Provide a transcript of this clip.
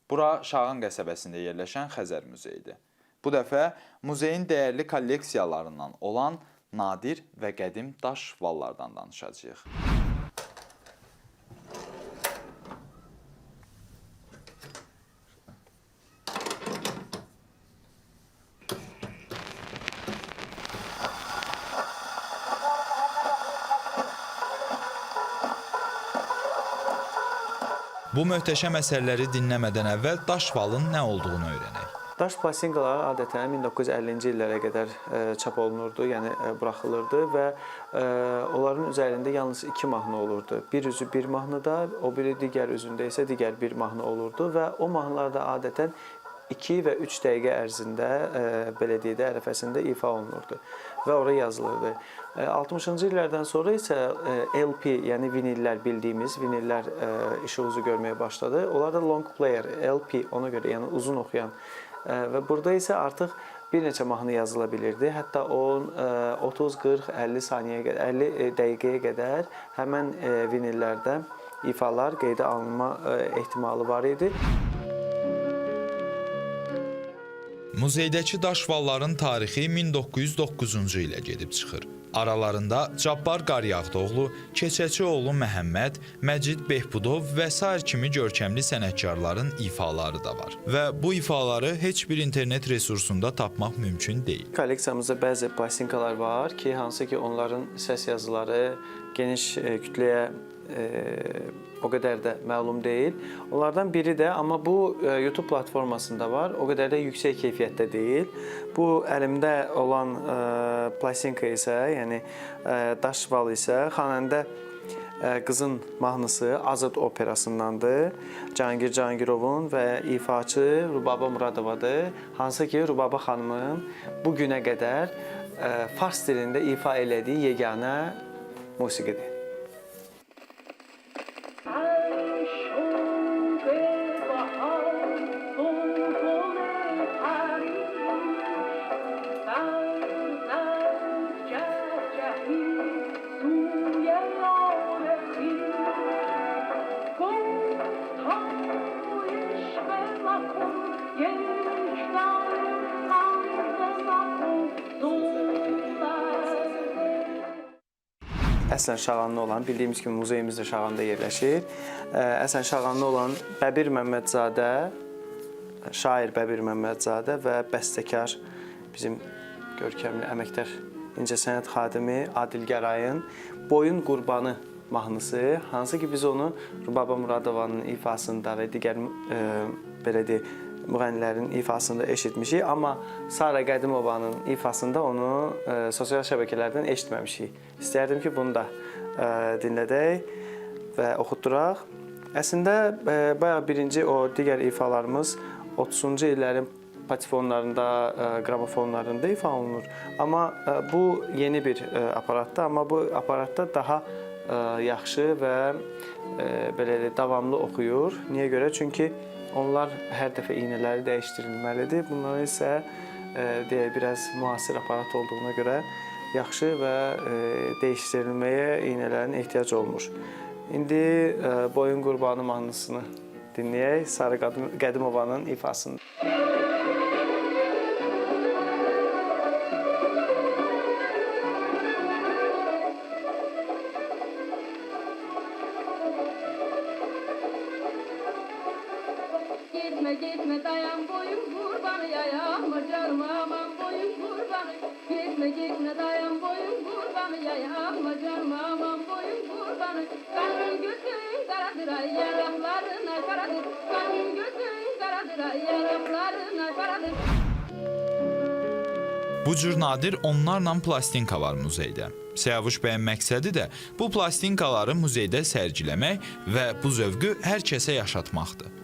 Bura Şağın qəsəbəsində yerləşən Xəzər muzeyidir. Bu dəfə muzeyin dəyərli kolleksiyalarından olan nadir və qədim daş vallardan danışacağıq. Bu möhtəşəm əsərləri dinləmədən əvvəl daş valın nə olduğunu öyrənək. Daş plastinkalar adətən 1950-ci illərə qədər çap olunurdu, yəni buraxılırdı və onların üzərində yalnız 2 mahnı olurdu. Bir üzü bir mahnıda, o biri digər üzündə isə digər bir mahnı olurdu və o mahnılarda adətən 2 və 3 dəqiqə ərzində, belə deyək də, ərəfəsində ifa olunurdu və ora yazılırdı. 60-cı illərdən sonra isə LP, yəni vinillər, bildiyimiz vinillər işığı görməyə başladı. Onlar da long player, LP, ona görə, yəni uzun oxuyan və burada isə artıq bir neçə mahnı yazıla bilirdi. Hətta 10, 30, 40, 50 saniyəyə qədər, 50 dəqiqəyə qədər həmən vinillərdə ifalar qeydə alınma ehtimalı var idi. Muzeydəki daş valların tarixi 1909-cu ilə gedib çıxır. Aralarında Cabbar Qaryağdıoğlu, Keçəçioğlu Məhəmməd, Məcid Behbudov və sair kimi görkəmli sənətkarların ifaları da var. Və bu ifaları heç bir internet resursunda tapmaq mümkün deyil. Kolleksiyamızda bəzi plastinkalar var ki, hansı ki onların səs yazıları geniş kütləyə o qədər də məlum deyil. Onlardan biri də, amma bu YouTube platformasında var, o qədər də yüksək keyfiyyətdə deyil. Bu əlimdə olan plastinka isə, yəni daş val isə xanəndə Qızın mahnısı Azad operasındandır. Cahangir Cahangirovun və ifaçı Rubaba Muradovadır. Hansı ki, Rubaba xanımın bu günə qədər fars dilində ifa elədiyi yeganə musiqidir. Əslən Şağanlı olan, bildiyimiz kimi muzeyimiz də Şağanda yerləşir. Əslən Şağanlı olan Bəbir Məmmədzadə, şair Bəbir Məmmədzadə və bəstəkar bizim görkəmli əməkdar incəsənət xadimi Adil Gərayın Boyun Qurbanı mahnısı, hansı ki biz onu Rubaba Muradovanın ifasında və digər belə deyək, müğənnilərin ifasında eşitmişik, amma Sara Qədimovanın ifasında onu sosial şəbəkələrdən eşitməmişik. İstərdim ki, bunu da dinlədək və oxutduraq. Əslində, bayağı birinci o digər ifalarımız 30-cu illərin patifonlarında, qramofonlarında ifa olunur. Amma bu yeni bir aparatdır, amma bu aparatda daha yaxşı və belə davamlı oxuyur. Niyə görə? Çünki onlar hər dəfə iynələri dəyişdirilməlidir. Bunlar isə biraz müasir aparat olduğuna görə yaxşı və dəyişdirilməyə iynələrin ehtiyac olmur. İndi Boyun Qurbanı mahnısını dinləyək, Sara Qədimovanın ifasında. Gitme dayan boyun kurbanı yayama canım aman boyun kurbanı. Gitme dayan boyun kurbanı yayama canım aman boyun kurbanı. Kanın gözün karadır ay yanaklarına karadır. Kanın gözün karadır ay yanaklarına karadır. Bu cür nadir onlarla plastinka var muzeydə. Siyavuş bəyin məqsədi də bu plastinkaları muzeydə sərgiləmək və bu zövqü hər kəsə yaşatmaqdır.